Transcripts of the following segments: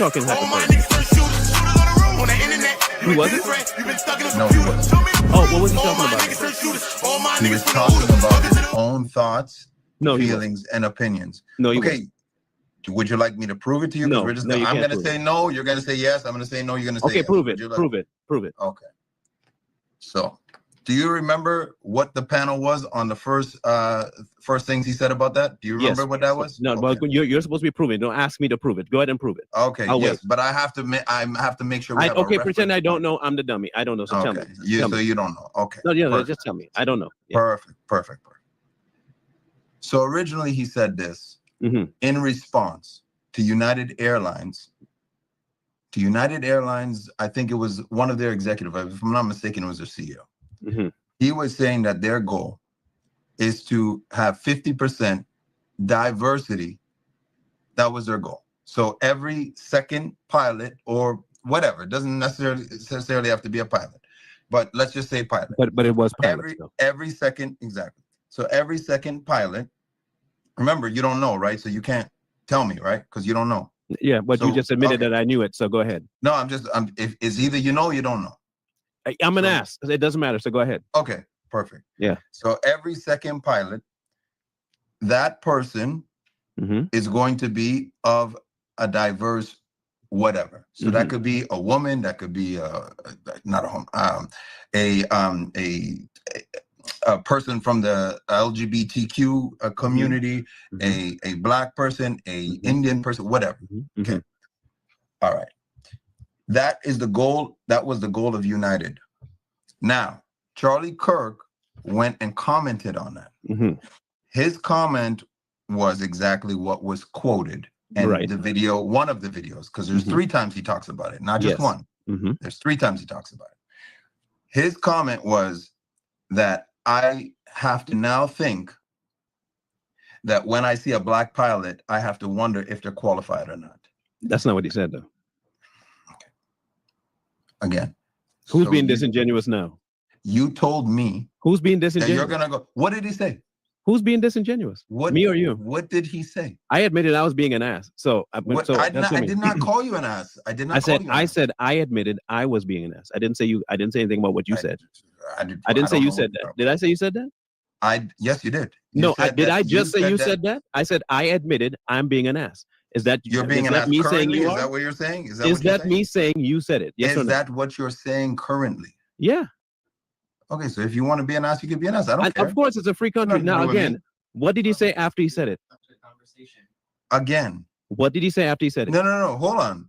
was talking hypothetically. He wasn't? No, he wasn't. Oh, what was he talking about? He was talking about his own thoughts, No, feelings, and opinions. No, he okay. wasn't. Would you like me to prove it to you? No, we're just no, I'm going to say no. You're going to say yes. I'm going to say no. You're going to say okay, yes. prove it. Prove it. Prove it. Okay. So, do you remember what the panel was on the first things he said about that? Do you remember what that was? No, okay. But you're supposed to be proving. Don't ask me to prove it. Go ahead and prove it. Okay. I'll yes, wait. but I have to make sure. Okay, pretend I don't know. I'm the dummy. I don't know. So tell me. So you don't know. Okay. No, yeah, just tell me. I don't know. Yeah. Perfect. So originally he said this in response to United Airlines. I think it was one of their executives. If I'm not mistaken, it was their CEO. He was saying that their goal is to have 50% diversity. That was their goal. So every second pilot or whatever, it doesn't necessarily have to be a pilot, but let's just say pilot. But it was pilot. Every second, exactly. So every second pilot, remember, you don't know, right? So you can't tell me, right? Because you don't know. Yeah, but you just admitted that I knew it, so go ahead. No, if it's either you know or you don't know. I'm an ass. It doesn't matter, so go ahead. Okay, perfect. Yeah. So every second pilot, that person is going to be of a diverse whatever. So that could be a woman, that could be not a person from the LGBTQ community, a black person, a Indian person, whatever. Okay. All right. That is the goal. That was the goal of United. Now, Charlie KIRK went and commented on that. His comment was exactly what was quoted in the video, one of the videos, because there's 3 times he talks about it, not just one. There's 3 times he talks about it. His comment was that I have to now think that when I see a black pilot, I have to wonder if they're qualified or not. That's not what he said, though. Okay. Again. Who's being disingenuous now? You told me. Who's being disingenuous? You're going to go. What did he say? Who's being disingenuous? Me or you? What did he say? I admitted I was being an ass. So, I did not call you an ass. I did not. I said I admitted I was being an ass. I didn't say you. I didn't say anything about what you said. I didn't say you said that. Did I say you said that? Yes, you did. No, did I just say you said that? I said I admitted I'm being an ass. Is that you're being an ass currently? Is that what you're saying? Is that me saying you said it? Yes or no? Is that what you're saying currently? Yeah. Okay, so if you want to be an ass, you can be an ass. I don't care. Of course, it's a free country. Now, again, what did he say after he said it? Again. What did he say after he said it? No. Hold on.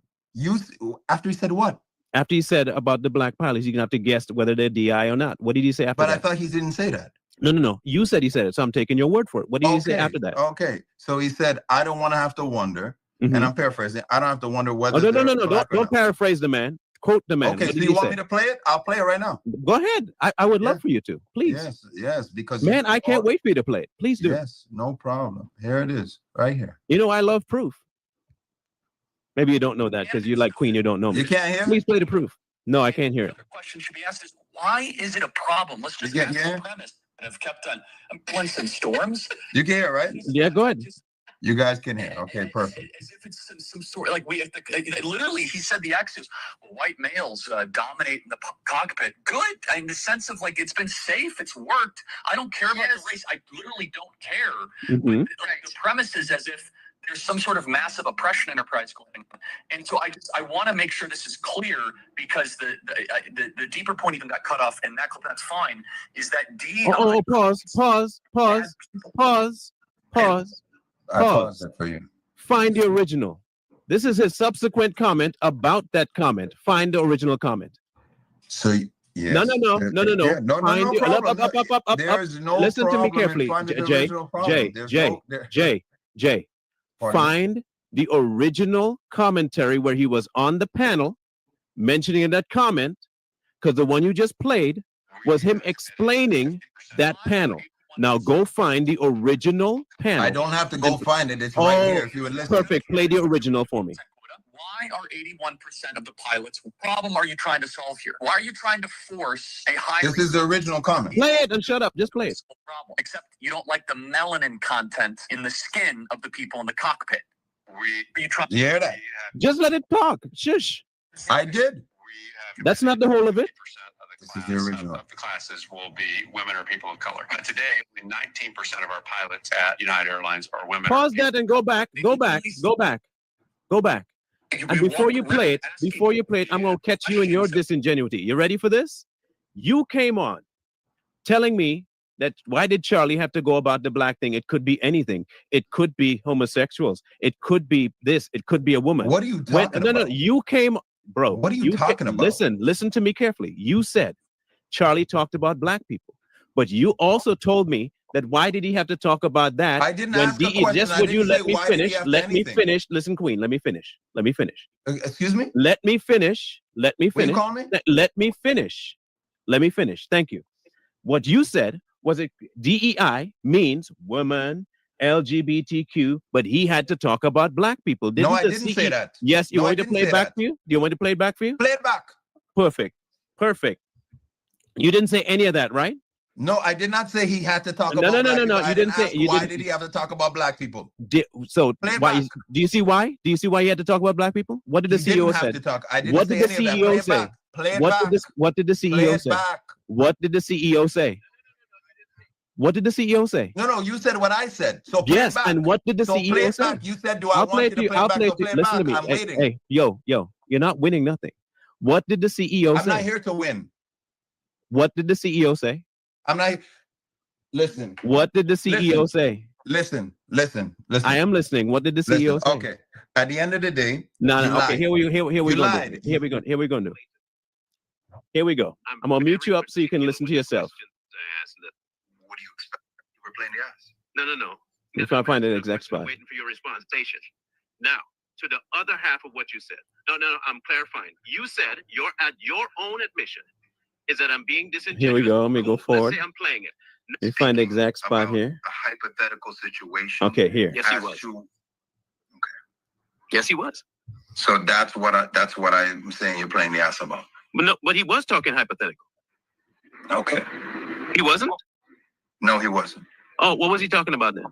After he said what? After he said about the black pilots, you're gonna have to guess whether they're DI or not. What did he say after that? But I thought he didn't say that. No. You said he said it, so I'm taking your word for it. What did he say after that? Okay. So he said, I don't want to have to wonder, and I'm paraphrasing, I don't have to wonder whether. Oh, no. Don't paraphrase the man. Quote the man. Okay, so you want me to play it? I'll play it right now. Go ahead. I would love for you to. Please. Yes, because man, I can't wait for you to play it. Please do. Yes, no problem. Here it is, right here. You know, I love proof. Maybe you don't know that because you like Queen, you don't know me. You can't hear me? Please play the proof. No, I can't hear it. The question should be asked is, why is it a problem? Let's just ask the premise that have kept on blunts storms. You can hear, right? Yeah, go ahead. You guys can hear. Okay, perfect. As if it's some sort like literally he said the axis, white males dominate in the cockpit. Good, in the sense of like it's been safe, it's worked. I don't care about the race. I literally don't care. The premise is as if there's some sort of massive oppression enterprise going on. And so I want to make sure this is clear because the deeper point even got cut off, and that's fine. Is that D? Pause. I paused it for you. Find the original. This is his subsequent comment about that comment. Find the original comment. So yeah. No. There's no. Listen to me carefully, Jay. Find the original commentary where he was on the panel mentioning in that comment, because the one you just played was him explaining that panel. Now go find the original panel. I don't have to go find it. It's right here if you would listen. Perfect. Play the original for me. Why are 81% of the pilots? What problem are you trying to solve here? Why are you trying to force a high? This is the original comment. Play it and shut up. Just play it. Problem. Except you don't like the melanin content in the skin of the people in the cockpit. You try. You hear that? Just let it talk. Shush. I did. That's not the whole of it. This is the original. Of the classes will be women or people of color. Today, 19% of our pilots at United Airlines are women. Pause that and go back. Go back. Go back. Go back. And before you play it, I'm going to catch you in your disingenuity. You ready for this? You came on telling me that why did Charlie have to go about the black thing? It could be anything. It could be homosexuals. It could be this. It could be a woman. What are you talking about? No, you came, bro. What are you talking about? Listen to me carefully. You said Charlie talked about black people, but you also told me that why did he have to talk about that? I didn't ask a question. Just would you let me finish? Let me finish. Listen, Queen. Let me finish. Excuse me? Let me finish. What you call me? Let me finish. Let me finish. Thank you. What you said was it DEI means woman, LGBTQ, but he had to talk about black people. No, I didn't say that. Yes, you No, want me to play it back for you? Do you want me to play it back for you? Play it back. Perfect. You didn't say any of that, right? No, I did not say he had to talk about No. black people. You didn't say. Why did he have to talk about black people? So Play it why? back. Do you see why? Do you see why he had to talk about black people? What did the He CEO didn't have say? to talk. I didn't What say did the any of that. CEO say? Play it back. What did the Play CEO it say? back. What did the CEO say? What did the CEO say? No, you said what I said. So play Yes, it back. and what did the So play CEO it say? back. You said, do I I'll want play you it to to you. play it I'll back? play So it to play you. it Listen to back. me. I'm waiting. Hey, yo, you're not winning nothing. What did the CEO I'm say? not here to win. What did the CEO say? I'm not. Listen. What did the CEO say? Listen. I am listening. What did the CEO say? Okay. At the end of the day, No. you Okay. lied. Here we You go. lied. Here we go. Here we go. I'm gonna mute you up so you can listen to yourself. What do you expect? We're playing the ass. No. If I find an exact spot. Waiting for your response. Station. Now, to the other half of what you said. No. I'm clarifying. You said you're at your own admission is that I'm being disingenuous. Here we go. Let me go forward. Let's say I'm playing it. Let me find the exact spot here. A hypothetical situation. Okay, here. Yes, he was. Okay. Yes, he was. So that's what I'm saying. You're playing the ass about. But he was talking hypothetical. Okay. He wasn't? No, he wasn't. Oh, what was he talking about then?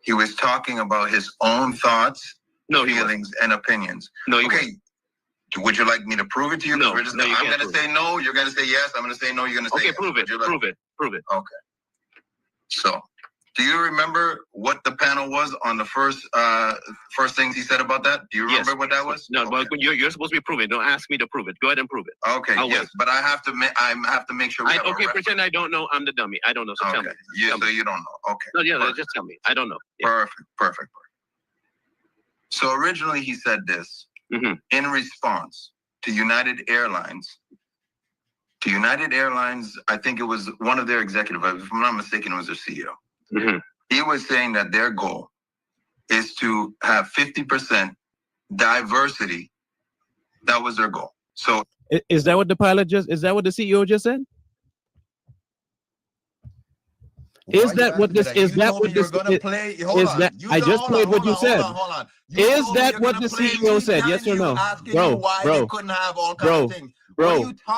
He was talking about his own thoughts, feelings, and opinions. No, okay. Would you like me to prove it to you? No, I'm going to say no. You're going to say yes. I'm going to say no. You're going to say yes. Prove it. Prove it. Okay. So, do you remember what the panel was on the first things he said about that? Do you remember what that was? No, okay. But you're supposed to be proving. Don't ask me to prove it. Go ahead and prove it. Okay. I'll yes, wait. but I have to make sure. Okay, pretend I don't know. I'm the dummy. I don't know. So tell me. So you don't know. Okay. No, yeah, just tell me. I don't know. Yeah. Perfect. So originally he said this in response to United Airlines. I think it was one of their executives, if I'm not mistaken, it was their CEO. He was saying that their goal is to have 50% diversity. That was their goal. So is that what the CEO just said? Is that what this is? That what this is? That I just played what you said. Is that what the CEO said? Yes or no, bro?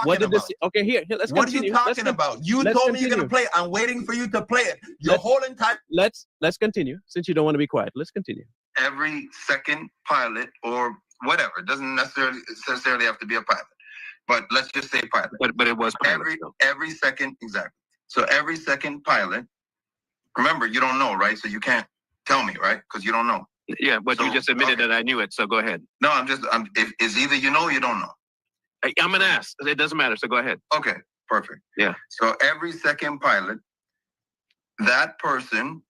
What did this? Okay, here. Let's what continue. What are you talking about? You told me you're gonna play. I'm waiting for you to play it. Your whole entire. Let's continue. Since you don't want to be quiet, let's continue. Every second pilot or whatever, it doesn't necessarily have to be a pilot, but let's just say pilot. But it was pilot, every second, exactly. So every second pilot. Remember, you don't know, right? So you can't tell me, right? Because you don't know. Yeah, but you just admitted that I knew it. So go ahead. No, it's either you know or you don't know. I'm gonna ask. It doesn't matter. So go ahead. Okay, perfect. Yeah. So every second pilot, that person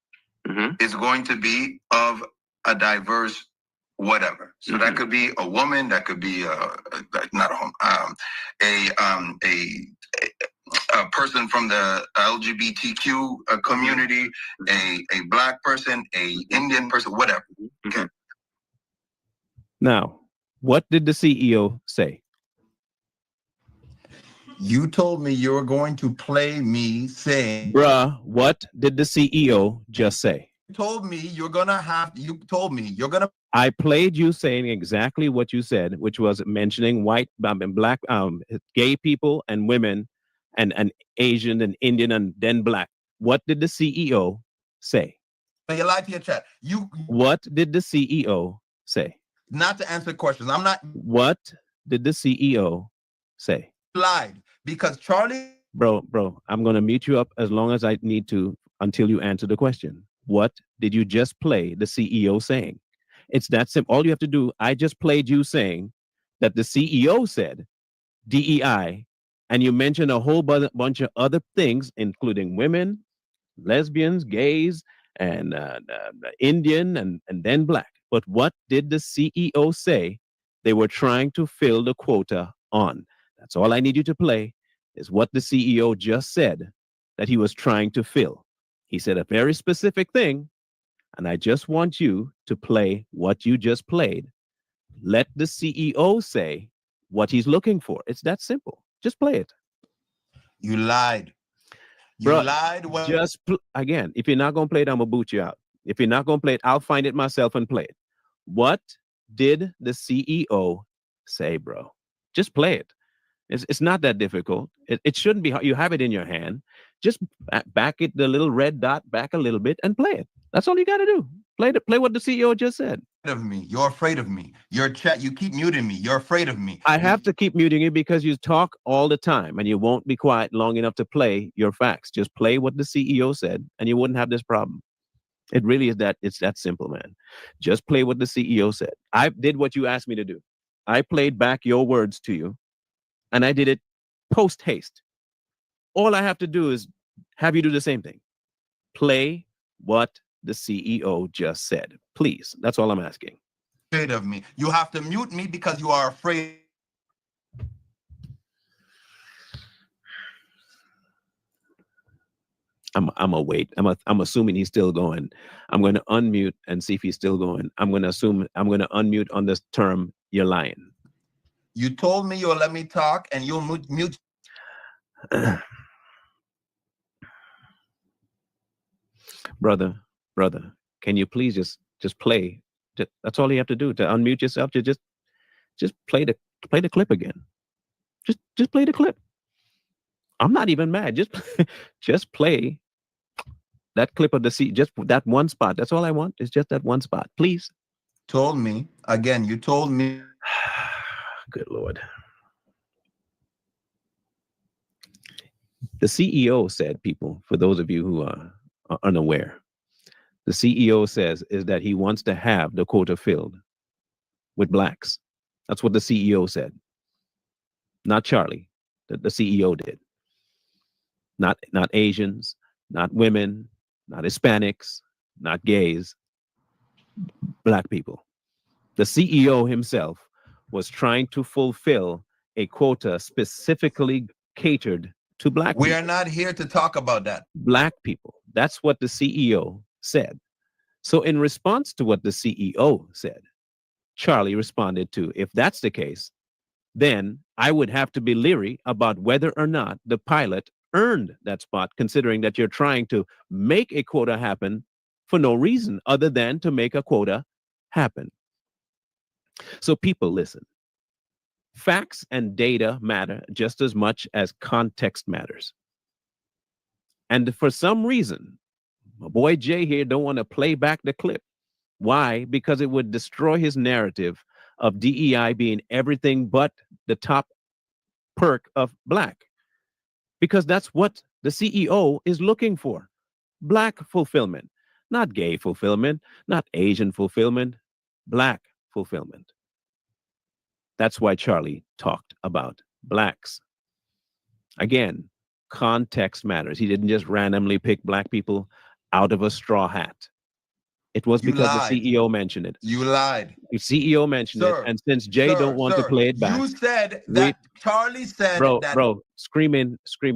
is going to be of a diverse whatever. So that could be a woman. That could be a person from the LGBTQ community, a black person, a Indian person, whatever. Okay. Now, what did the CEO say? You told me you were going to play me saying, bruh, what did the CEO just say? You told me you're going to. I played you saying exactly what you said, which was mentioning white and black, gay people and women and Asian and Indian and then black. What did the CEO say? You lied to your chat. What did the CEO say? Not to answer questions. I'm not. What did the CEO say? Lied because Charlie. Bro, I'm going to mute you up as long as I need to until you answer the question. What did you just play the CEO saying? It's that simple. All you have to do, I just played you saying that the CEO said DEI, and you mentioned a whole bunch of other things, including women, lesbians, gays, and Indian, and then black. But what did the CEO say they were trying to fill the quota on? That's all I need you to play, is what the CEO just said that he was trying to fill. He said a very specific thing, and I just want you to play what you just played. Let the CEO say what he's looking for. It's that simple. Just play it. You lied. You Bro, lied. When just again, if you're not going to play it, I'm going to boot you out. If you're not going to play it, I'll find it myself and play it. What did the CEO say, bro? Just play it. It's not that difficult. It shouldn't be hard. You have it in your hand. Just back it, the little red dot back a little bit and play it. That's all you got to do. Play what the CEO just said. Of me. You're afraid of me. Your chat, you keep muting me. You're afraid of me. I have to keep muting you because you talk all the time and you won't be quiet long enough to play your facts. Just play what the CEO said and you wouldn't have this problem. It really is that. It's that simple, man. Just play what the CEO said. I did what you asked me to do. I played back your words to you and I did it post haste. All I have to do is have you do the same thing. Play what the CEO just said. Please. That's all I'm asking. Afraid of me. You have to mute me because you are afraid. I'm gonna wait. I'm assuming he's still going. I'm going to unmute and see if he's still going. I'm going to unmute on this term, you're lying. You told me you'll let me talk and you'll mute. brother, can you please just play? That's all you have to do to unmute yourself. To just play the clip again. Just play the clip. I'm not even mad. Just play that clip of the seat. Just that one spot. That's all I want. Is just that one spot, please. Told me again. You told me. Good Lord. The CEO said, people, for those of you who are unaware, the CEO says is that he wants to have the quota filled with blacks. That's what the CEO said. Not Charlie. The CEO did. Not Asians, not women, not Hispanics, not gays, black people. The CEO himself was trying to fulfill a quota specifically catered to black people. We are not here to talk about that. Black people. That's what the CEO said. So in response to what the CEO said, Charlie responded to, if that's the case, then I would have to be leery about whether or not the pilot earned that spot, considering that you're trying to make a quota happen for no reason other than to make a quota happen. So people, listen. Facts and data matter just as much as context matters. And for some reason, my boy Jay here don't want to play back the clip. Why? Because it would destroy his narrative of DEI being everything but the top perk of black. Because that's what the CEO is looking for. Black fulfillment, not gay fulfillment, not Asian fulfillment, black fulfillment. That's why Charlie talked about blacks. Again, context matters. He didn't just randomly pick black people out of a straw hat. It was because the CEO mentioned it. You lied. The CEO mentioned it, and since Jay don't want to play it back, you said that Charlie said that. Bro, screaming. Sir,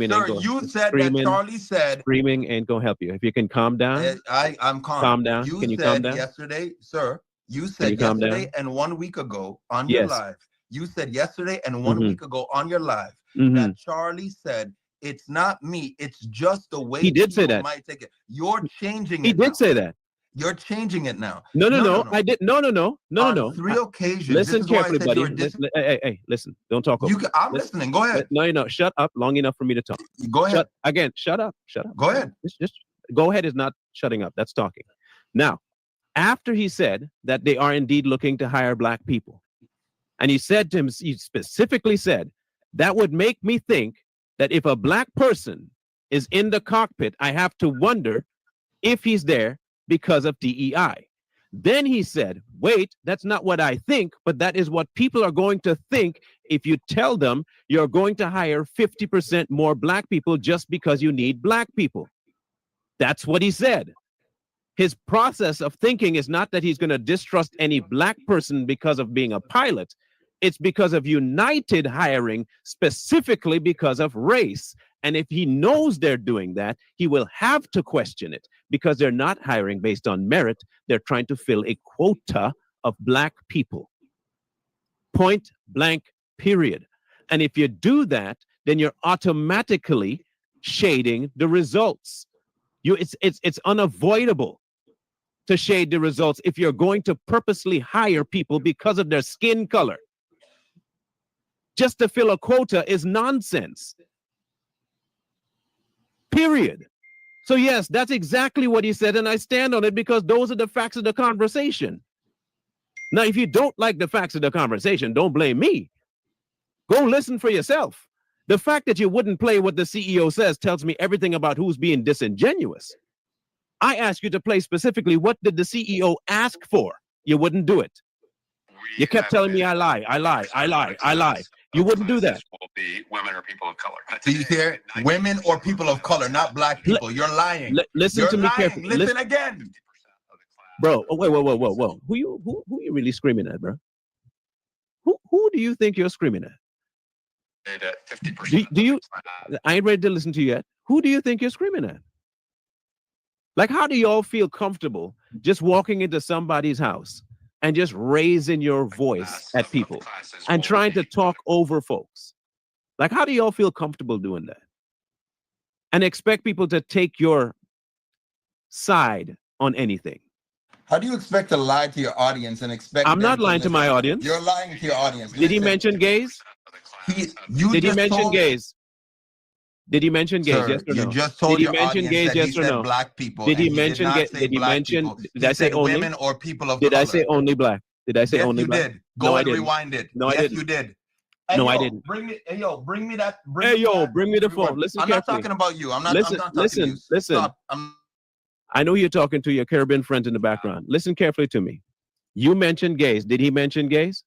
you said that Charlie said. Screaming ain't gonna help you. If you can calm down. I'm calm. Calm down. You can you said calm down? Yesterday, sir. You said yesterday and 1 week ago on your live. You said yesterday and 1 week ago on your live that Charlie said, it's not me. It's just the way he did say that. Might take it. You're changing it. He did say that. You're changing it now. No. I did. No. On 3 occasions. Listen carefully, buddy. Hey, listen. Don't talk over. I'm listening. Go ahead. No. Shut up long enough for me to talk. Go ahead. Shut up. Go ahead. Just go ahead is not shutting up. That's talking. Now, after he said that they are indeed looking to hire black people. And he said to him, he specifically said, that would make me think that if a black person is in the cockpit, I have to wonder if he's there because of DEI. Then he said, wait, that's not what I think, but that is what people are going to think if you tell them you're going to hire 50% more black people just because you need black people. That's what he said. His process of thinking is not that he's going to distrust any black person because of being a pilot. It's because of United hiring specifically because of race. And if he knows they're doing that, he will have to question it because they're not hiring based on merit. They're trying to fill a quota of black people. Point blank, period. And if you do that, then you're automatically shading the results. It's unavoidable to shade the results if you're going to purposely hire people because of their skin color. Just to fill a quota is nonsense. Period. So yes, that's exactly what he said, and I stand on it because those are the facts of the conversation. Now, if you don't like the facts of the conversation, don't blame me. Go listen for yourself. The fact that you wouldn't play what the CEO says tells me everything about who's being disingenuous. I asked you to play specifically, what did the CEO ask for? You wouldn't do it. You kept telling me I lie. You wouldn't do that. Will be women or people of color. Do you hear? Women or people of color, not black people. You're lying. Listen You're to me lying. carefully. Listen again. Bro, whoa. Who you really screaming at, bro? Who do you think you're screaming at? 50%. Do you? I ain't ready to listen to you yet. Who do you think you're screaming at? Like, how do y'all feel comfortable just walking into somebody's house and just raising your voice at people and trying to talk over folks? Like, how do y'all feel comfortable doing that? And expect people to take your side on anything? How do you expect to lie to your audience and expect? I'm not lying to my audience. You're lying to your audience. Did he mention gays? Did he mention gays? Did he mention gays? Yes or no? You just told Did he your mention audience gays? that Yes he or said no? black people. Did he and mention? did not say Did he black mention? people. Did He I say said only? women or people of Did color? I say only black? Did I say yes, only you black? did. Go No, I and didn't. rewind it. No, I yes, didn't. you did. No, I yo, didn't. Bring me, hey, yo, bring me that. Hey, yo, bring me the phone. Listen I'm carefully. not talking about you. I'm not. Listen, I'm not talking to you. listen. Stop. I know you're talking to your Caribbean friend in the background. Listen carefully to me. You mentioned gays. Did he mention gays?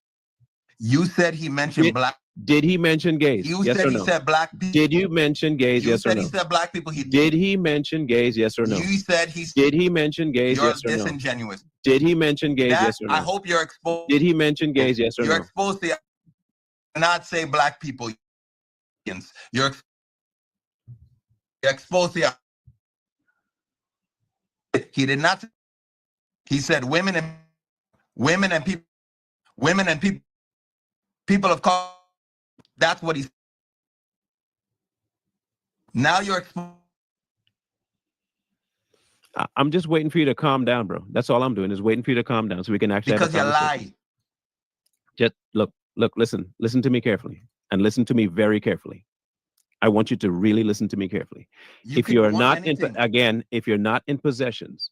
You said he mentioned black. Did he mention gays? You yes said or he no? said black people. Did you mention gays? You yes or said no? he said black people. Did he mention gays? Yes or no? You said he. Did he mention gays? You're Yes or no? disingenuous. Did he mention gays? That, yes or no? I hope you're exposed. Did he mention gays? Yes or You're no? exposed to not say black people. You're exposed to. He did not. He said women and people of color. That's what he. Now you're exposed. I'm just waiting for you to calm down, bro. That's all I'm doing is waiting for you to calm down so we can actually Because have a conversation. You lie. Just look, listen to me carefully and listen to me very carefully. I want you to really listen to me carefully. If you're not if you're not in possessions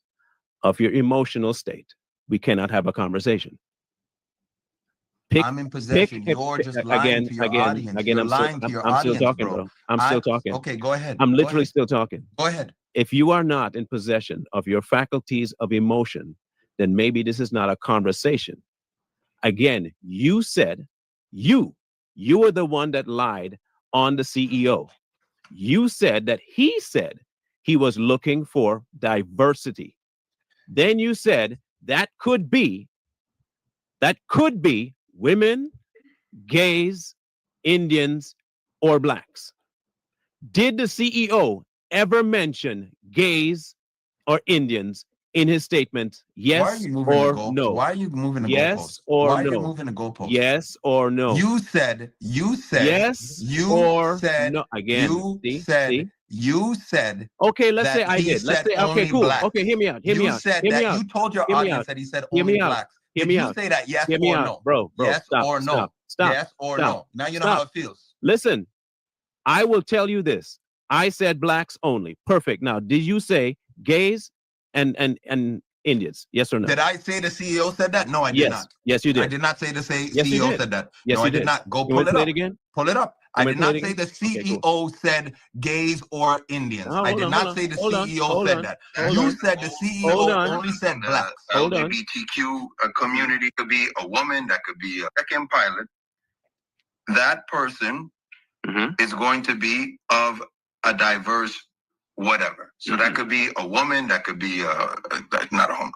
of your emotional state, we cannot have a conversation. I'm in possession. You're just lying to your audience. You're lying to your audience, still talking, bro. I'm still talking. Okay, go ahead. I'm literally still talking. Go ahead. If you are not in possession of your faculties of emotion, then maybe this is not a conversation. Again, you said you are the one that lied on the CEO. You said that he said he was looking for diversity. Then you said that could be women, gays, Indians, or blacks. Did the CEO ever mention gays or Indians in his statement? Yes or no? Why are you moving the goalpost? Yes or no? Why are you moving the goalpost? Yes or no? You said. Yes or no? Again, You said. Okay, let's say I did. Let's say, okay, cool. Black. Okay, hear me out. Hear me out. Said hear me that out. You told your hear audience that he said only blacks. Hear Did me you out. say that yes hear me or out. no? Bro, yes stop, or no? Stop. Yes or Stop. no? Now you know how it feels. Listen, I will tell you this. I said blacks only. Perfect. Now, did you say gays and Indians? Yes or no? Did I say the CEO said that? No, I did Yes. not. Yes, you did. I did not say the Yes, you CEO did. said that. Yes, no, you I did not. Go You pull want to it play up. it again? Pull it up. You I want did to play not it say again? the Okay, CEO cool. said gays or Indians. I did not say the CEO said that. You said the CEO only said blacks. Hold on. LGBTQ community could be a woman, that could be a second pilot. That person is going to be of a diverse whatever. So that could be a woman, that could be not a home,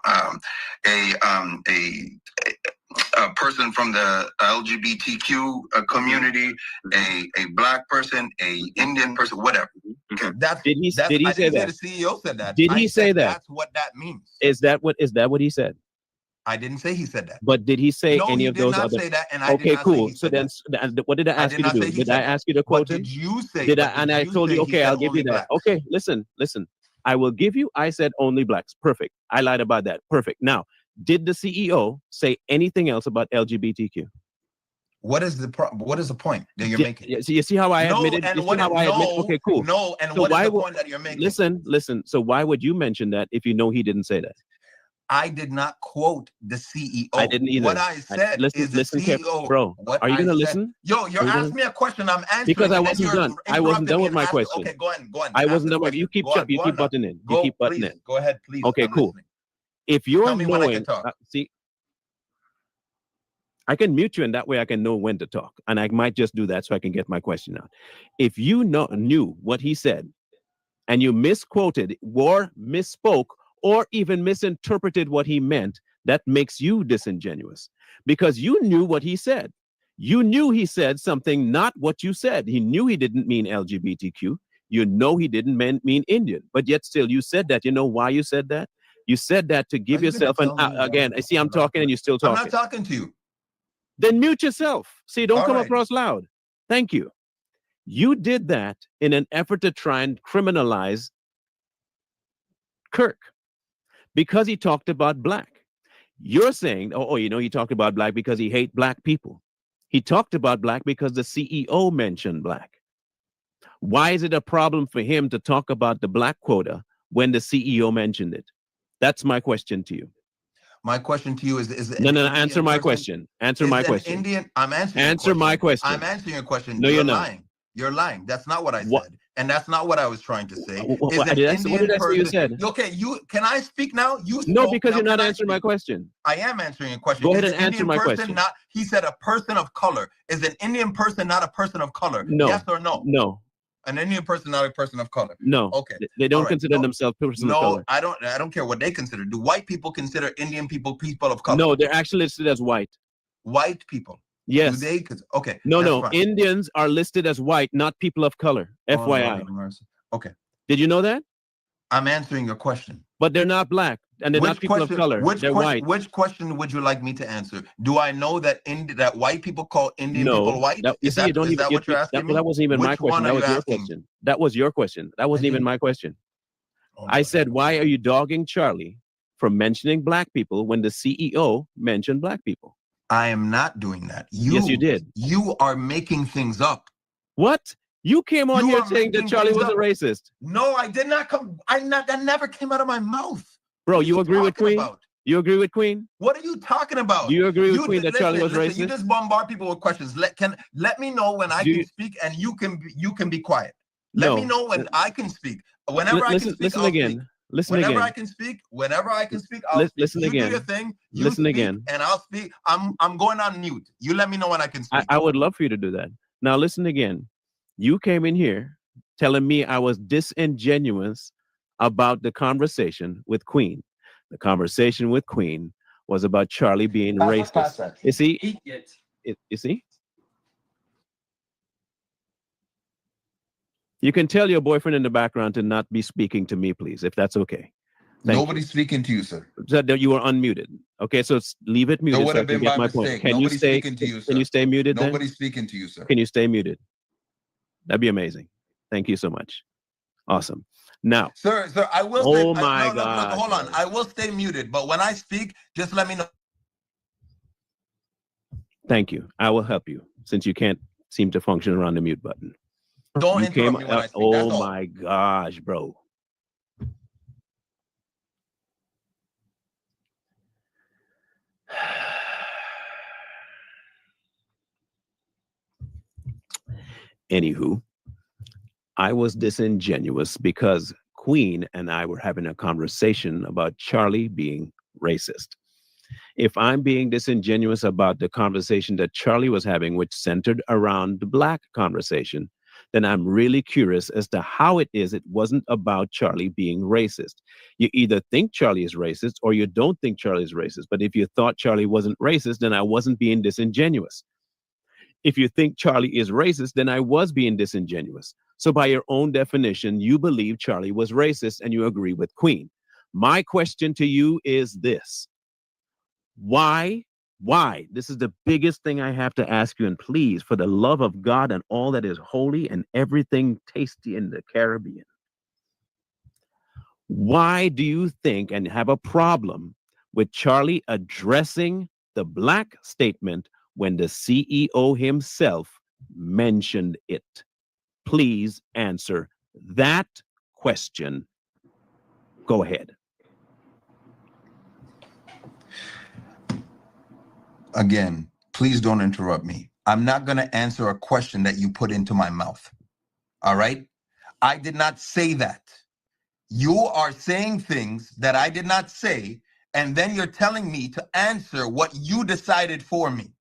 a person from the LGBTQ community, a black person, a Indian person, whatever. Okay. Did he say that? The CEO said that. Did he say that? That's what that means. Is that what he said? I didn't say he said that. But did he say No, any he of did those not other? say that, and I did Okay, not say cool. he So said then, what did I ask you to do? Did I ask you to quote him? Did you say? Did I? And I told you, okay, I'll give you that. Blacks. Okay, listen. I will give you. I said only blacks. Perfect. I lied about that. Perfect. Now, did the CEO say anything else about LGBTQ? What is the point that you're making? You see how I admitted? And you see how I admit? Okay, cool. No, and so what is the would, point that you're making? Listen. So why would you mention that if you know he didn't say that? I did not quote the CEO. I didn't either. What I said is the CEO. Bro, are you going to listen? Yo, you're asking me a question. I'm answering. Because I wasn't done. I wasn't done with my question. Okay, go on. I wasn't done with you. Keep butting in. You keep butting in. Go ahead, please. Okay, cool. Listening. If you're Tell me when I can talk. See, I can mute you, and that way I can know when to talk. And I might just do that so I can get my question out. If you knew what he said, and you misquoted or misspoke, or even misinterpreted what he meant, that makes you disingenuous. Because you knew what he said. You knew he said something not what you said. He knew he didn't mean LGBTQ. You know he didn't mean Indian. But yet still you said that. You know why you said that? You said that to give yourself an again. I see I'm talking and you're still talking. I'm not talking to you. Then mute yourself. See, don't come right. across loud. Thank you. You did that in an effort to try and criminalize KIRK because he talked about black. You're saying, he talked about black because he hates black people. He talked about black because the CEO mentioned black. Why is it a problem for him to talk about the black quota when the CEO mentioned it? That's my question to you. My question to you is no, answer my question. Answer my question. I'm answering. Answer my question. I'm answering your question. No, you're not. Lying. You're lying. That's not what I said, and that's not what I was trying to say. What did I say you said? Okay, can I speak now? No, because you're not answering my question. I am answering your question. Go ahead and answer my question. He said a person of color. Is an Indian person not a person of color? No. Yes or no? No. An Indian person not a person of color? No. Okay. They don't consider themselves persons of color. I don't care what they consider. Do white people consider Indian people of color? No, they're actually listed as white. White people. Yes. Okay. No. Fine. Indians are listed as white, not people of color. FYI. Okay. Did you know that? I'm answering your question. But they're not black, and they're not people of color. They're white. Which question would you like me to answer? Do I know that that white people call Indian people white? Is that what you're asking me? That wasn't even my question. That was your question. That was your question. That wasn't even my question. I said, why are you dogging Charlie for mentioning black people when the CEO mentioned black people? I am not doing that. Yes, you did. You are making things up. What? You came on here saying that Charlie was a racist. No, I did not come. That never came out of my mouth. Bro, you agree with Queen? You agree with Queen? What are you talking about? Do you agree with Queen that Charlie was racist? You just bombard people with questions. Let me know when I can speak, and you can be quiet. Let me know when I can speak. Whenever I can speak, listen I'll again. Speak. Listen whenever again. Whenever I can speak, I'll listen speak. again. Do your thing. Listen again. And I'll speak. I'm going on mute. You let me know when I can speak. I would love for you to do that. Now listen again. You came in here telling me I was disingenuous about the conversation with Queen. The conversation with Queen was about Charlie being racist. You see? You see? You can tell your boyfriend in the background to not be speaking to me, please, if that's okay. Nobody's speaking to you, sir. That you are unmuted. Okay, so leave it muted. That would have been my mistake. Can you stay? Can you stay muted? Nobody's speaking to you, sir. Can you stay muted? That'd be amazing. Thank you so much. Awesome. Now, sir, I will. Oh my God! Hold on. I will stay muted, but when I speak, just let me know. Thank you. I will help you since you can't seem to function around the mute button. Don't interrupt me when I speak. Oh my gosh, bro. Anywho, I was disingenuous because Queen and I were having a conversation about Charlie being racist. If I'm being disingenuous about the conversation that Charlie was having, which centered around the Black conversation, then I'm really curious as to how it is it wasn't about Charlie being racist. You either think Charlie is racist or you don't think Charlie is racist. But if you thought Charlie wasn't racist, then I wasn't being disingenuous. If you think Charlie is racist, then I was being disingenuous. So, by your own definition, you believe Charlie was racist and you agree with Queen. My question to you is this: why? Why? This is the biggest thing I have to ask you. And please, for the love of God and all that is holy and everything tasty in the Caribbean, why do you think and have a problem with Charlie addressing the Black statement when the CEO himself mentioned it? Please answer that question. Go ahead. Again, please don't interrupt me. I'm not going to answer a question that you put into my mouth. All right? I did not say that. You are saying things that I did not say, and then you're telling me to answer what you decided for me.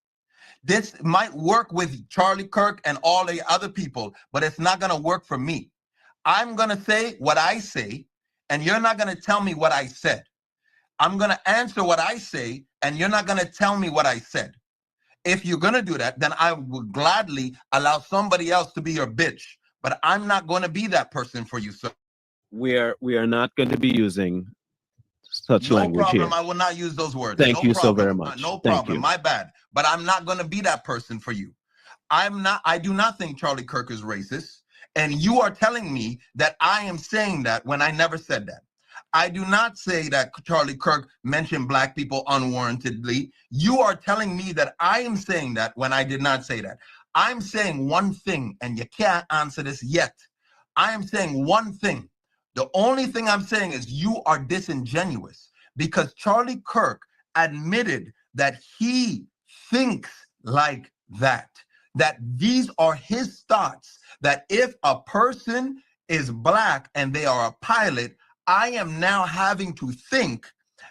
This might work with Charlie Kirk and all the other people, but it's not going to work for me. I'm going to say what I say, and you're not going to tell me what I said. I'm going to answer what I say, and you're not going to tell me what I said. If you're going to do that, then I would gladly allow somebody else to be your bitch. But I'm not going to be that person for you, sir. We are not going to be using such No language problem. here. I will not use those words. Thank No you so problem. very much. No Thank problem. you. My bad. But I'm not going to be that person for you. I do not think Charlie Kirk is racist. And you are telling me that I am saying that when I never said that. I do not say that Charlie Kirk mentioned Black people unwarrantedly. You are telling me that I am saying that when I did not say that. I'm saying one thing, and you can't answer this yet. I am saying one thing. The only thing I'm saying is you are disingenuous because Charlie Kirk admitted that he thinks like that these are his thoughts, that if a person is Black and they are a pilot, I am now having to think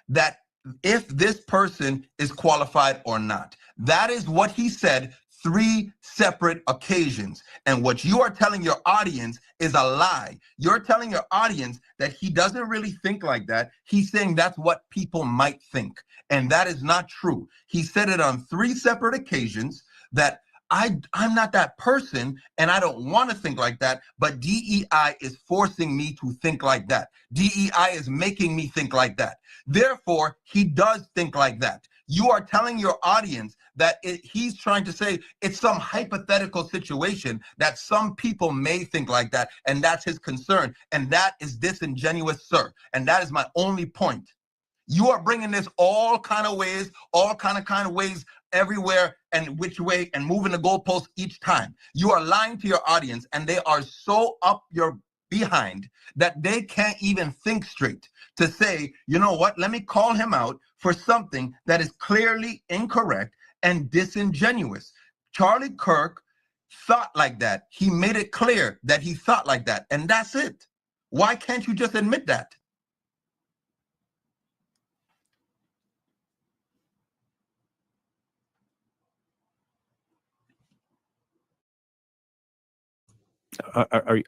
that if this person is qualified or not. That is what he said 3 separate occasions. And what you are telling your audience is a lie. You're telling your audience that he doesn't really think like that. He's saying that's what people might think. And that is not true. He said it on 3 separate occasions that I'm not that person and I don't want to think like that, but DEI is forcing me to think like that. DEI is making me think like that. Therefore, he does think like that. You are telling your audience that he's trying to say it's some hypothetical situation that some people may think like that, and that's his concern. And that is disingenuous, sir. And that is my only point. You are bringing this all kind of ways, all kind of ways, everywhere and which way, and moving the goalposts each time. You are lying to your audience, and they are so up your behind that they can't even think straight to say, you know what, let me call him out for something that is clearly incorrect and disingenuous. Charlie Kirk thought like that. He made it clear that he thought like that, and that's it. Why can't you just admit that?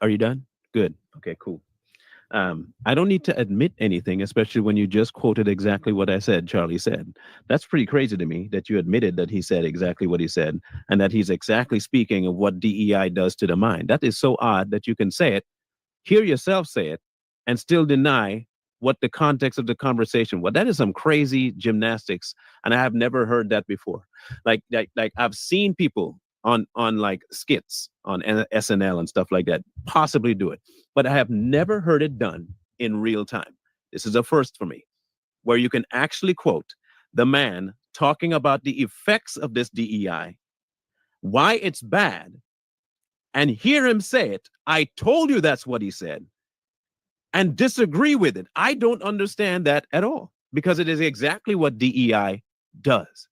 Are you done? Good. Okay, cool. I don't need to admit anything, especially when you just quoted exactly what I said, Charlie said. That's pretty crazy to me that you admitted that he said exactly what he said and that he's exactly speaking of what DEI does to the mind. That is so odd that you can say it, hear yourself say it, and still deny what the context of the conversation was. That is some crazy gymnastics, and I have never heard that before. Like I've seen people on like skits on SNL and stuff like that possibly do it, but I have never heard it done in real time. This is a first for me, where you can actually quote the man talking about the effects of this DEI, why it's bad, and hear him say it. I told you that's what he said, and disagree with it. I don't understand that at all, because it is exactly what DEI does.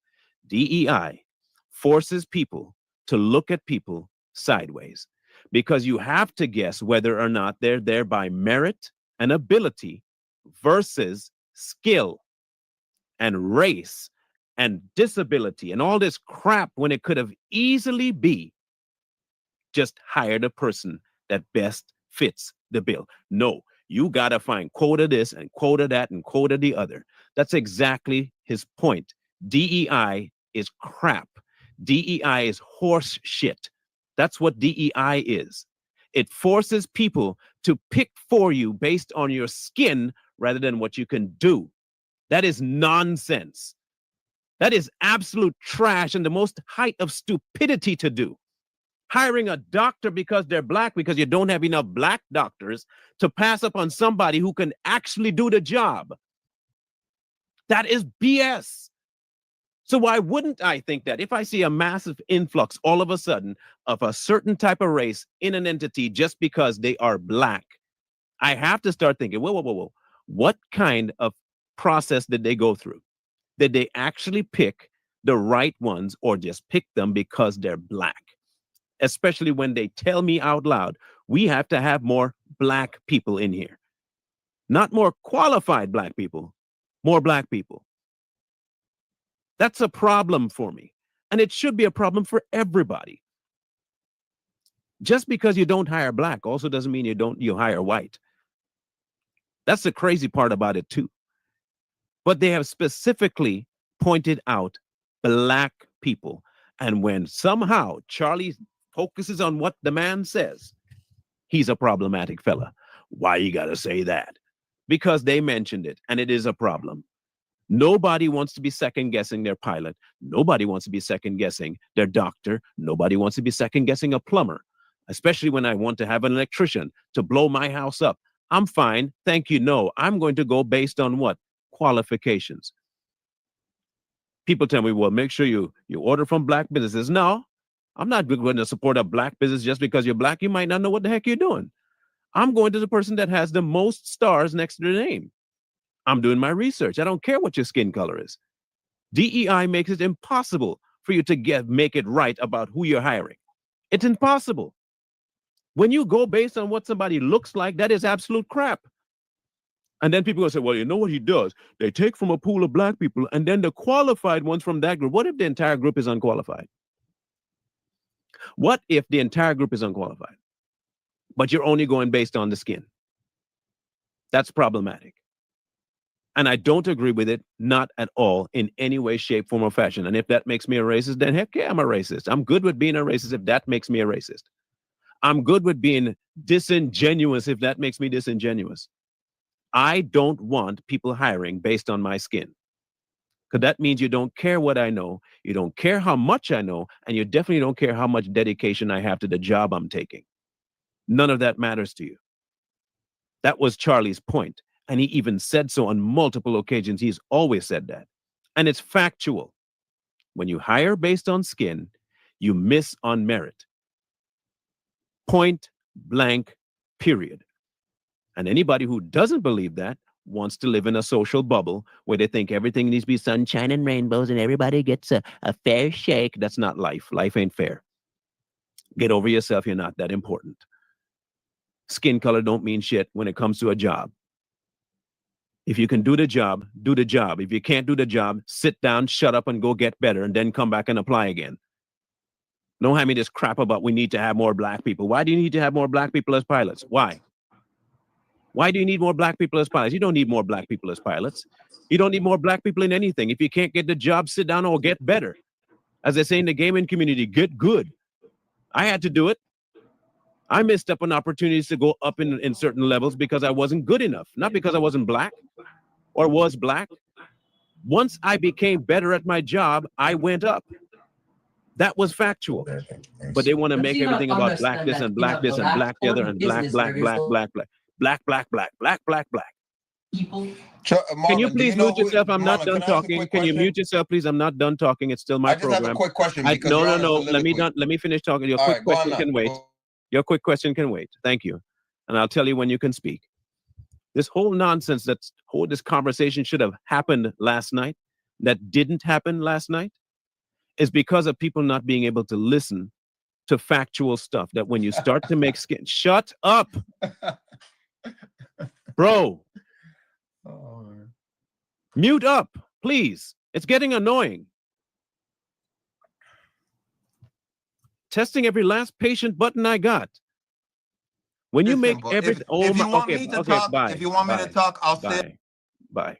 DEI forces people to look at people sideways. because you have to guess whether or not they're there by merit and ability versus skill and race and disability and all this crap, when it could have easily be just hired a person that best fits the bill. No, you got to find quota this and quota that and quota the other. That's exactly his point. DEI is crap. DEI is horse shit. That's what DEI is. It forces people to pick for you based on your skin rather than what you can do. That is nonsense. That is absolute trash and the most height of stupidity to do. Hiring a doctor because they're black, because you don't have enough black doctors to pass up on somebody who can actually do the job. That is BS. So why wouldn't I think that if I see a massive influx all of a sudden of a certain type of race in an entity just because they are black, I have to start thinking, whoa. What kind of process did they go through? Did they actually pick the right ones or just pick them because they're black? Especially when they tell me out loud, we have to have more black people in here. Not more qualified black people, more black people. That's a problem for me. And it should be a problem for everybody. Just because you don't hire black also doesn't mean you hire white. That's the crazy part about it too. But they have specifically pointed out black people. And when somehow Charlie focuses on what the man says, he's a problematic fella. Why you gotta say that? Because they mentioned it, and it is a problem. Nobody wants to be second guessing their pilot. Nobody wants to be second guessing their doctor. Nobody wants to be second guessing a plumber, especially when I want to have an electrician to blow my house up. I'm fine. Thank you. No, I'm going to go based on what? Qualifications. People tell me, well, make sure you order from black businesses. No, I'm not going to support a black business just because you're black. You might not know what the heck you're doing. I'm going to the person that has the most stars next to their name. I'm doing my research. I don't care what your skin color is. DEI makes it impossible for you to make it right about who you're hiring. It's impossible. When you go based on what somebody looks like, that is absolute crap. And then people will say, well, you know what he does? They take from a pool of black people and then the qualified ones from that group. What if the entire group is unqualified? What if the entire group is unqualified, but you're only going based on the skin? That's problematic. And I don't agree with it, not at all, in any way, shape, form, or fashion. And if that makes me a racist, then heck yeah, I'm a racist. I'm good with being a racist if that makes me a racist. I'm good with being disingenuous if that makes me disingenuous. I don't want people hiring based on my skin. Because that means you don't care what I know, you don't care how much I know, and you definitely don't care how much dedication I have to the job I'm taking. None of that matters to you. That was Charlie's point. And he even said so on multiple occasions. He's always said that. And it's factual. When you hire based on skin, you miss on merit. Point blank, period. And anybody who doesn't believe that wants to live in a social bubble where they think everything needs to be sunshine and rainbows and everybody gets a fair shake. That's not life. Life ain't fair. Get over yourself. You're not that important. Skin color don't mean shit when it comes to a job. If you can do the job, do the job. If you can't do the job, sit down, shut up, and go get better, and then come back and apply again. Don't have me this crap about we need to have more black people. Why do you need to have more black people as pilots? Why? Why do you need more black people as pilots? You don't need more black people as pilots. You don't need more black people in anything. If you can't get the job, sit down or get better. As they say in the gaming community, get good. I had to do it. I missed up on opportunities to go up in certain levels because I wasn't good enough, not because I wasn't black or was black. Once I became better at my job, I went up. That was factual. But they want to make everything about black this and black this and black the other and black. People. Can you please mute yourself? I'm not done talking. Can you mute yourself, please? I'm not done talking. It's still my program. I just have a quick question. No. Let me finish talking. Your quick question can wait. Your quick question can wait. Thank you. And I'll tell you when you can speak. This whole nonsense, this conversation should have happened last night, that didn't happen last night, is because of people not being able to listen to factual stuff that when you start to make skin, shut up, bro. Oh, Mute up, please. It's getting annoying. Testing every last patient button I got. When you make everything, if you want me to talk, bye, if you want me to talk, I'll say bye.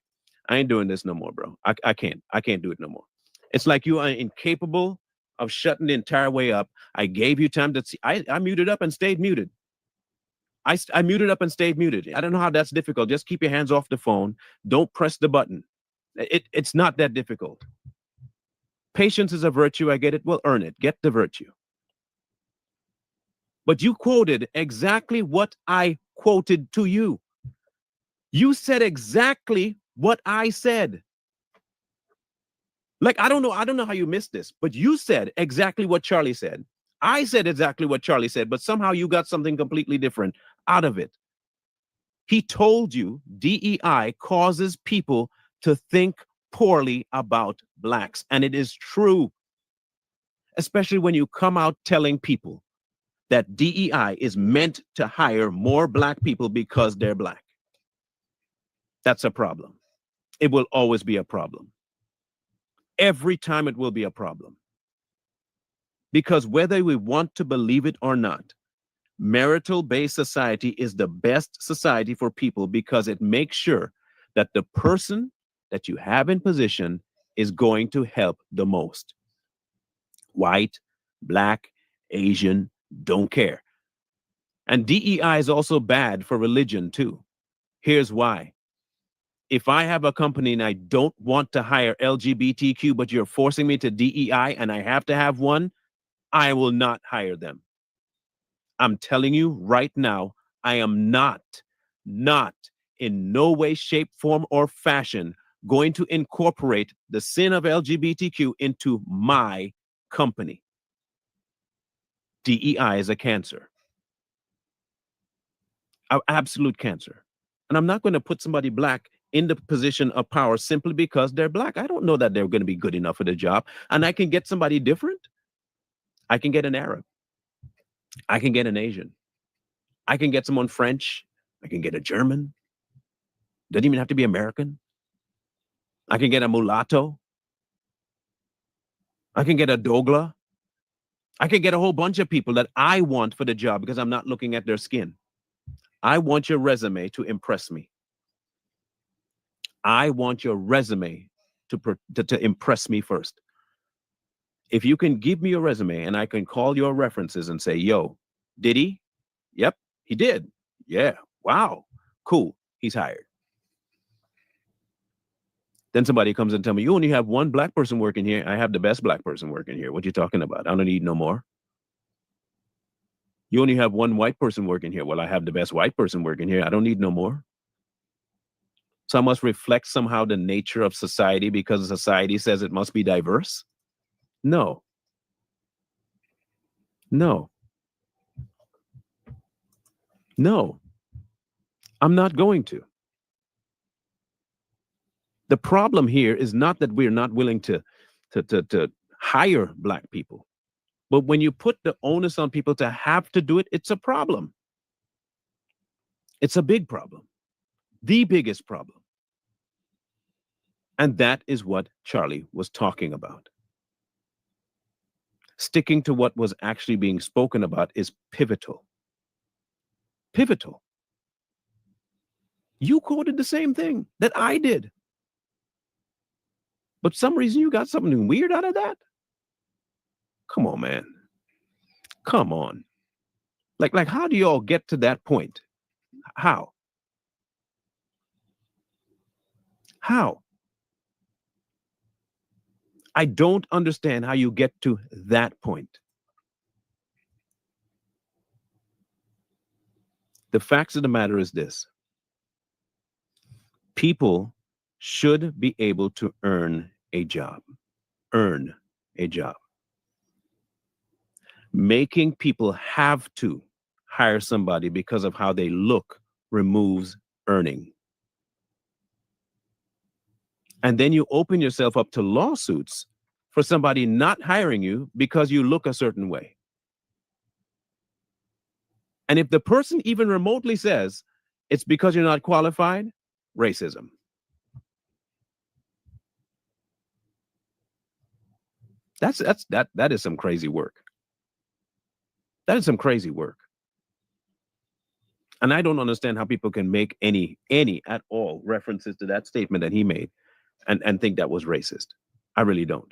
I ain't doing this no more, bro. I can't do it no more. It's like you are incapable of shutting the entire way up. I gave you time to see. I muted up and stayed muted. I muted up and stayed muted. I don't know how that's difficult. Just keep your hands off the phone. Don't press the button. It's not that difficult. Patience is a virtue. I get it. Well, earn it. Get the virtue. But you quoted exactly what I quoted to you. You said exactly what I said. Like, I don't know how you missed this, but you said exactly what Charlie said. I said exactly what Charlie said, but somehow you got something completely different out of it. He told you DEI causes people to think poorly about blacks, and it is true, especially when you come out telling people that DEI is meant to hire more black people because they're black. That's a problem. It will always be a problem. Every time it will be a problem. Because whether we want to believe it or not, marital-based society is the best society for people because it makes sure that the person that you have in position is going to help the most. White, black, Asian, don't care. And DEI is also bad for religion too. Here's why. If I have a company and I don't want to hire LGBTQ, but you're forcing me to DEI and I have to have one, I will not hire them. I'm telling you right now, I am not in no way, shape, form, or fashion going to incorporate the sin of LGBTQ into my company. DEI is a cancer. An absolute cancer. And I'm not going to put somebody black in the position of power simply because they're black. I don't know that they're going to be good enough for the job. And I can get somebody different. I can get an Arab. I can get an Asian. I can get someone French. I can get a German. Doesn't even have to be American. I can get a mulatto. I can get a Dogla. I can get a whole bunch of people that I want for the job because I'm not looking at their skin. I want your resume to impress me. I want your resume to impress me first. If you can give me your resume and I can call your references and say, yo, did he? Yep, he did. Yeah, wow, cool, he's hired. Then somebody comes and tell me, you only have one black person working here. I have the best black person working here. What you talking about? I don't need no more. You only have one white person working here. Well, I have the best white person working here. I don't need no more. So I must reflect somehow the nature of society because society says it must be diverse. No. No. No. I'm not going to. The problem here is not that we're not willing to hire black people. But when you put the onus on people to have to do it, it's a problem. It's a big problem. The biggest problem. And that is what Charlie was talking about. Sticking to what was actually being spoken about is pivotal. Pivotal. You quoted the same thing that I did. But for some reason you got something weird out of that? Come on, man. Come on. Like how do you all get to that point? How? How? I don't understand how you get to that point. The facts of the matter is this. People should be able to earn a job. Earn a job. Making people have to hire somebody because of how they look removes earning. And then you open yourself up to lawsuits for somebody not hiring you because you look a certain way. And if the person even remotely says it's because you're not qualified, racism. That is some crazy work. That is some crazy work. And I don't understand how people can make any at all references to that statement that he made and think that was racist. I really don't.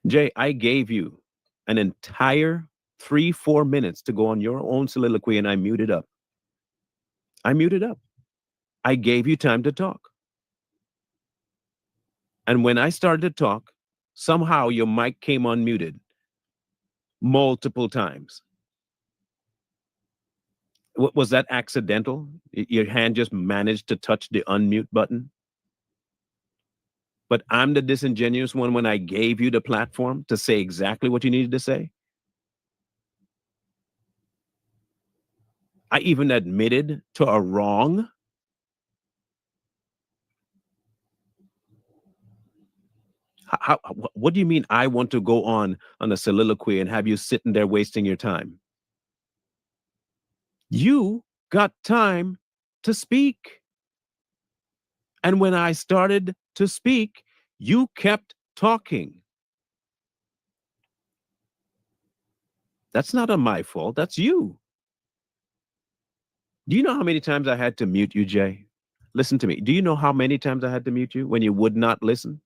Jay, I gave you an entire 3-4 minutes to go on your own soliloquy and I muted up. I muted up. I gave you time to talk. And when I started to talk, somehow your mic came unmuted multiple times. Was that accidental? Your hand just managed to touch the unmute button? But I'm the disingenuous one when I gave you the platform to say exactly what you needed to say? I even admitted to a wrong? What do you mean I want to go on a soliloquy and have you sitting there wasting your time? You got time to speak. And when I started to speak, you kept talking. That's not my fault. That's you. Do you know how many times I had to mute you, Jay? Listen to me. Do you know how many times I had to mute you when you would not listen?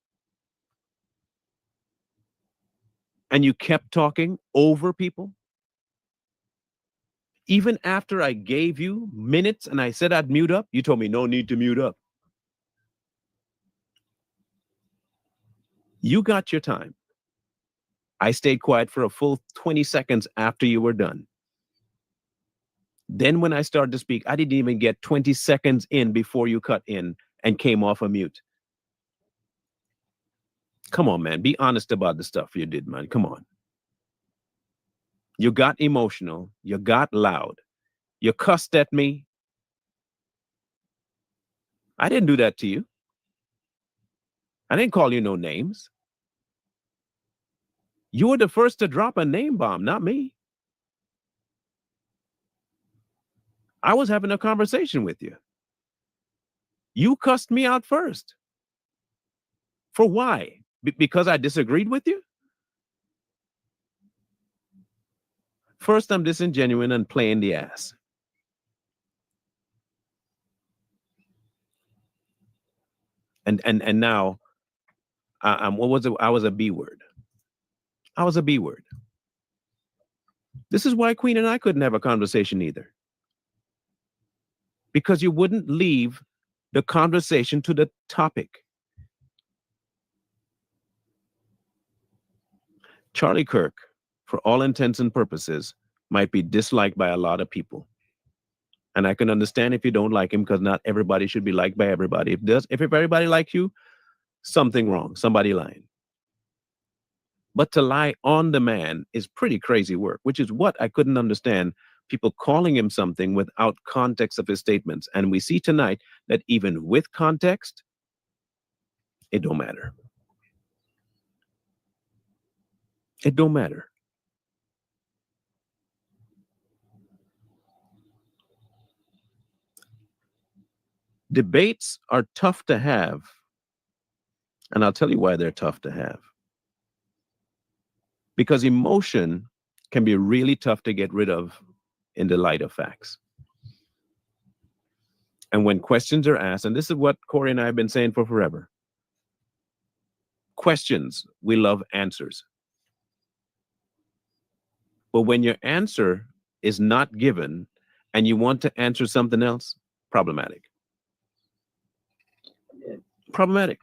And you kept talking over people? Even after I gave you minutes and I said I'd mute up, you told me no need to mute up. You got your time. I stayed quiet for a full 20 seconds after you were done. Then when I started to speak, I didn't even get 20 seconds in before you cut in and came off a mute. Come on, man. Be honest about the stuff you did, man. Come on. You got emotional. You got loud. You cussed at me. I didn't do that to you. I didn't call you no names. You were the first to drop a name bomb, not me. I was having a conversation with you. You cussed me out first. For why? Because I disagreed with you? First, I'm disingenuous and playing the ass. And now, what was it? I was a B word. I was a B word. This is why Queen and I couldn't have a conversation either. Because you wouldn't leave the conversation to the topic. Charlie Kirk, for all intents and purposes, might be disliked by a lot of people. And I can understand if you don't like him, because not everybody should be liked by everybody. If everybody likes you, something wrong, somebody lying. But to lie on the man is pretty crazy work, which is what I couldn't understand. People calling him something without context of his statements. And we see tonight that even with context, it don't matter. It don't matter. Debates are tough to have. And I'll tell you why they're tough to have. Because emotion can be really tough to get rid of in the light of facts. And when questions are asked, and this is what Corey and I have been saying for forever. Questions, we love answers. But when your answer is not given and you want to answer something else, problematic. Problematic.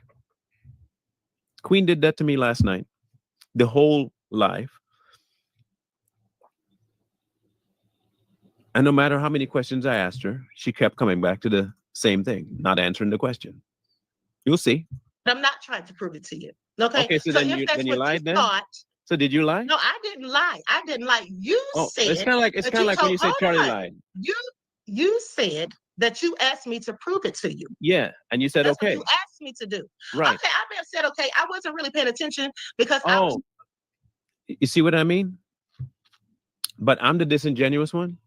Queen did that to me last night, the whole life. And no matter how many questions I asked her, she kept coming back to the same thing, not answering the question. You'll see. I'm not trying to prove it to you. Okay. Okay, so then you lied then? So did you lie? No, I didn't lie. I didn't lie. You said it's kind of like when you say Charlie lied. You said that you asked me to prove it to you. Yeah, and you said That's okay. what you asked me to do. Right. Okay, I may have said okay. I wasn't really paying attention because you see what I mean? but I'm the disingenuous one.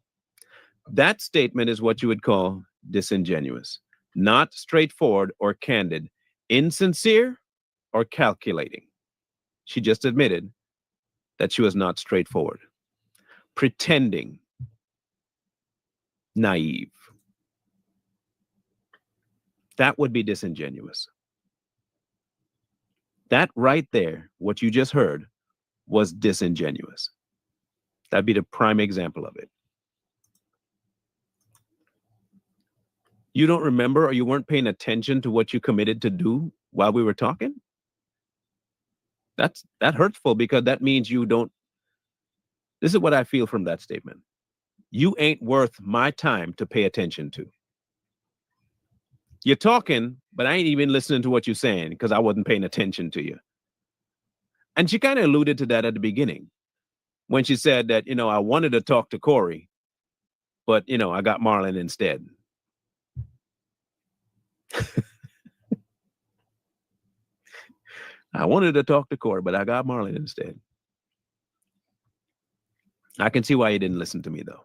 That statement is what you would call disingenuous, not straightforward or candid, insincere or calculating. She just admitted that she was not straightforward, pretending, naive. That would be disingenuous. That right there, what you just heard, was disingenuous. That'd be the prime example of it. You don't remember, or you weren't paying attention to what you committed to do while we were talking? That hurtful, because that means you don't. This is what I feel from that statement. You ain't worth my time to pay attention to. You're talking, but I ain't even listening to what you're saying because I wasn't paying attention to you. And she kind of alluded to that at the beginning when she said that, I wanted to talk to Corey, but, I got Marlon instead. I wanted to talk to Corey, but I got Marlon instead. I can see why you didn't listen to me, though.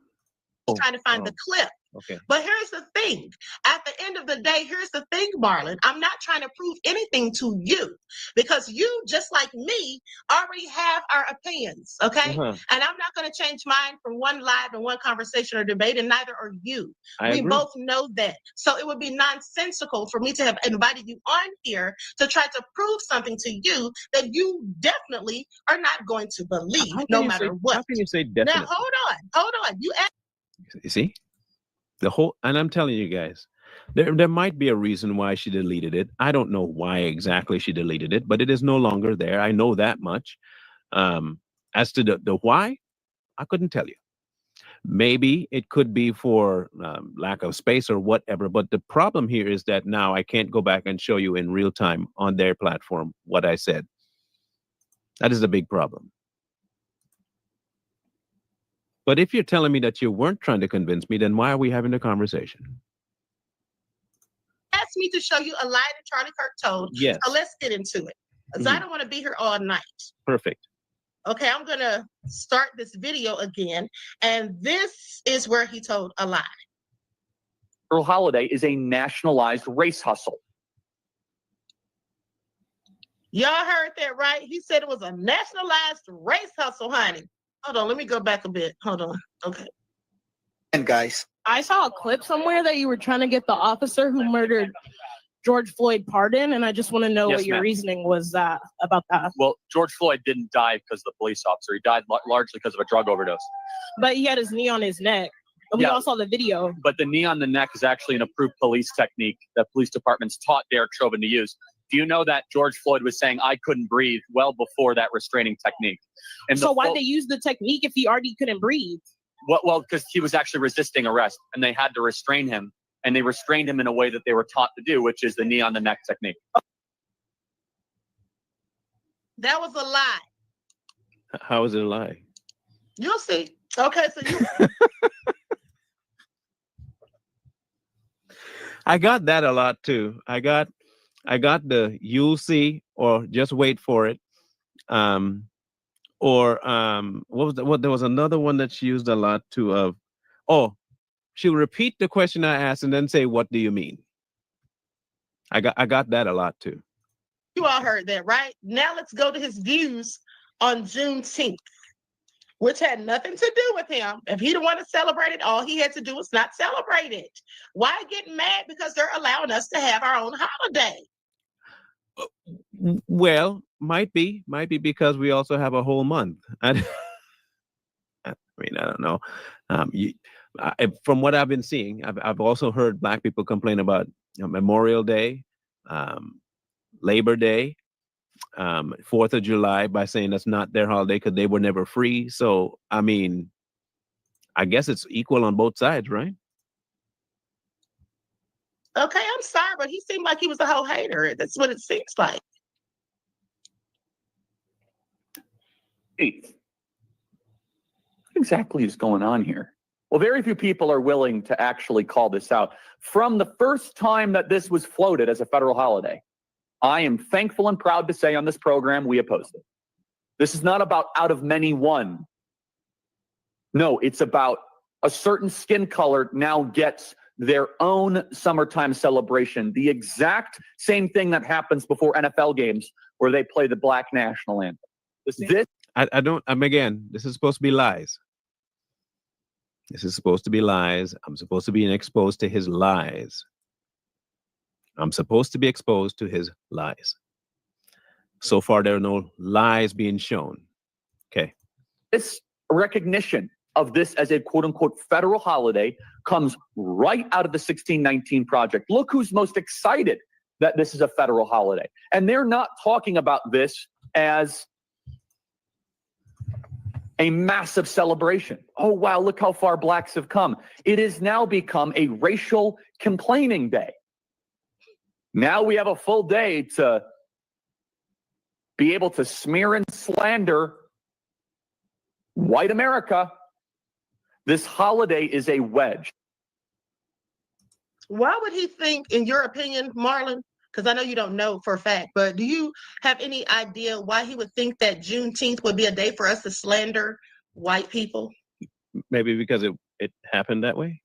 Trying to find the clip. Okay. But here's the thing. At the end of the day, here's the thing, Marlon. I'm not trying to prove anything to you because you, just like me, already have our opinions, okay? And I'm not going to change mine from one live and one conversation or debate, and neither are you. We both know that. So it would be nonsensical for me to have invited you on here to try to prove something to you that you definitely are not going to believe, no matter what. How can you say definitely? Now, hold on. You see? And I'm telling you guys, there might be a reason why she deleted it. I don't know why exactly she deleted it, but it is no longer there. I know that much. As to the why, I couldn't tell you. Maybe it could be for lack of space or whatever. But the problem here is that now I can't go back and show you in real time on their platform what I said. That is the big problem. But if you're telling me that you weren't trying to convince me, then why are we having the conversation? Asked me to show you a lie that Charlie Kirk told. Yes. So let's get into it. Because I don't want to be here all night. Perfect. Okay, I'm going to start this video again. And this is where he told a lie. Federal holiday is a nationalized race hustle. Y'all heard that right? He said it was a nationalized race hustle, honey. Hold on, let me go back a bit. Hold on. Okay. And guys, I saw a clip somewhere that you were trying to get the officer who murdered George Floyd pardoned, and I just want to know what your reasoning was about that. Well, George Floyd didn't die because of the police officer. He died largely because of a drug overdose. But he had his knee on his neck. We all saw the video. But the knee on the neck is actually an approved police technique that police departments taught Derek Chauvin to use. Do you know that George Floyd was saying, I couldn't breathe well before that restraining technique? And so why'd they use the technique if he already couldn't breathe? Well, because he was actually resisting arrest, and they had to restrain him. And they restrained him in a way that they were taught to do, which is the knee on the neck technique. That was a lie. How is it a lie? You'll see. Okay, so you... I got that a lot too. I got the you'll see or just wait for it. What there was another one that she used a lot too she'll repeat the question I asked and then say, what do you mean? I got that a lot too. You all heard that, right? Now let's go to his views on Juneteenth, which had nothing to do with him. If he didn't want to celebrate it, all he had to do was not celebrate it. Why get mad because they're allowing us to have our own holiday? Well, might be because we also have a whole month. I mean, I don't know. From what I've been seeing, I've also heard Black people complain about Memorial Day, Labor Day, 4th of July by saying that's not their holiday because they were never free. So, I mean, I guess it's equal on both sides, right? Okay, I'm sorry, but he seemed like he was a whole hater. That's what it seems like. What exactly is going on here? Well, very few people are willing to actually call this out. From the first time that this was floated as a federal holiday, I am thankful and proud to say on this program we opposed it. This is not about out of many one. No, it's about a certain skin color now gets their own summertime celebration. The exact same thing that happens before NFL games where they play the black national anthem. Again, this is supposed to be lies. This is supposed to be lies. I'm supposed to be exposed to his lies. I'm supposed to be exposed to his lies. So far, there are no lies being shown. Okay. This recognition of this as a quote-unquote federal holiday comes right out of the 1619 Project. Look who's most excited that this is a federal holiday. And they're not talking about this as a massive celebration. Oh, wow, look how far blacks have come. It has now become a racial complaining day. Now we have a full day to be able to smear and slander white America. This holiday is a wedge. Why would he think, in your opinion, Marlon, because I know you don't know for a fact, but do you have any idea why he would think that Juneteenth would be a day for us to slander white people? Maybe because it happened that way.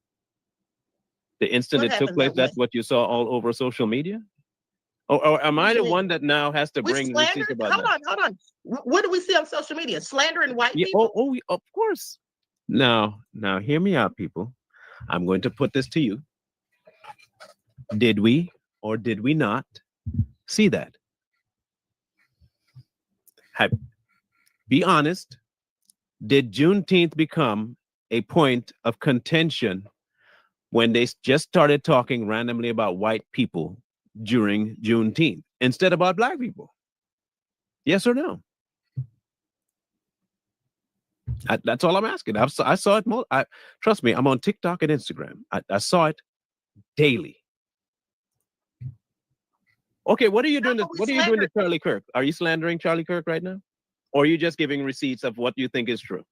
The instant it took place, that's what you saw all over social media? Or am I the one that now has to bring receipts about that? Hold on. What do we see on social media? Slandering white people? Of course. Now, hear me out, people. I'm going to put this to you. Did we or did we not see that? Be honest. Did Juneteenth become a point of contention when they just started talking randomly about white people during Juneteenth instead of about black people? Yes or no? That's all I'm asking. I saw it more. Trust me, I'm on TikTok and Instagram. I saw it daily. Okay, what are you doing? What are you doing to Charlie Kirk? Are you slandering Charlie Kirk right now? Or are you just giving receipts of what you think is true?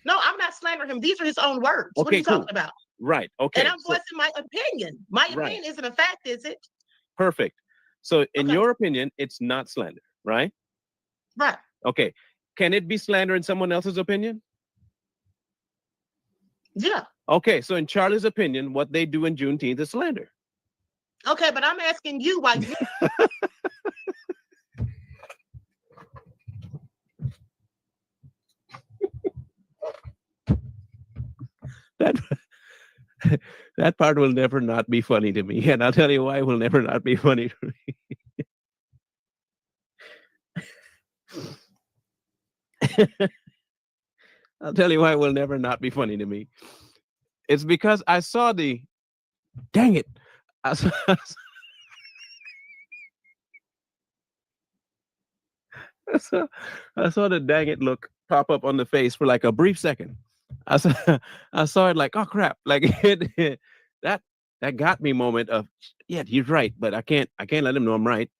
No, I'm not slandering him. These are his own words. Okay, what are you talking about? Right. Okay. And I'm voicing my opinion. My opinion isn't a fact, is it? Perfect. So in your opinion, it's not slander, right? Right. Okay. Can it be slander in someone else's opinion? Yeah. Okay. So in Charlie's opinion, what they do in Juneteenth is slander. Okay, but I'm asking you why you that part will never not be funny to me. And I'll tell you why it will never not be funny to me. I'll tell you why it will never not be funny to me. It's because I saw dang it. I saw the dang it look pop up on the face for like a brief second. I saw it like, oh crap, like that got me moment of, yeah, he's right, but I can't let him know I'm right.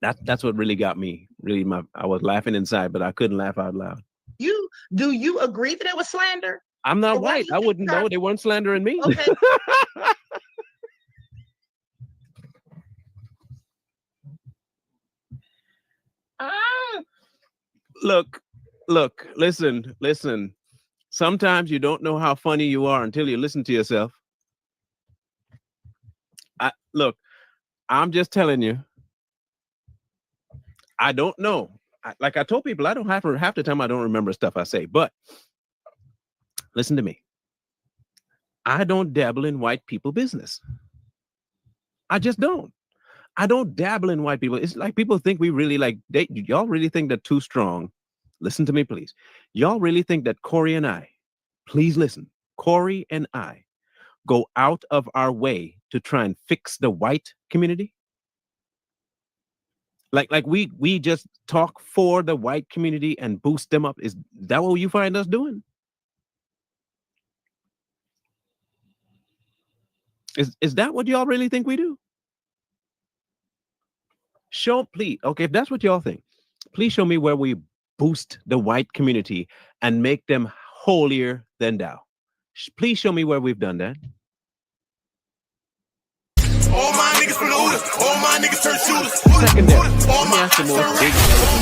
That's what really got me. Really, I was laughing inside, but I couldn't laugh out loud. Do you agree that it was slander? I'm not white. I wouldn't know. They weren't slandering me. Okay. Look, listen. Sometimes you don't know how funny you are until you listen to yourself. I'm just telling you. I don't know. Like I told people, I don't have half the time I don't remember stuff I say, but listen to me. I don't dabble in white people business. I just don't. I don't dabble in white people. It's like people think we really y'all really think they're too strong. Listen to me, please. Y'all really think that Corey and I, please listen, Corey and I go out of our way to try and fix the white community? Like we just talk for the white community and boost them up. Is that what you find us doing? Is that what y'all really think we do? Please. Okay, if that's what y'all think, please show me where we boost the white community and make them holier than thou. Please show me where we've done that. All my niggas from the Uda, all my niggas turn shooters. Secondary. Let me ask the most big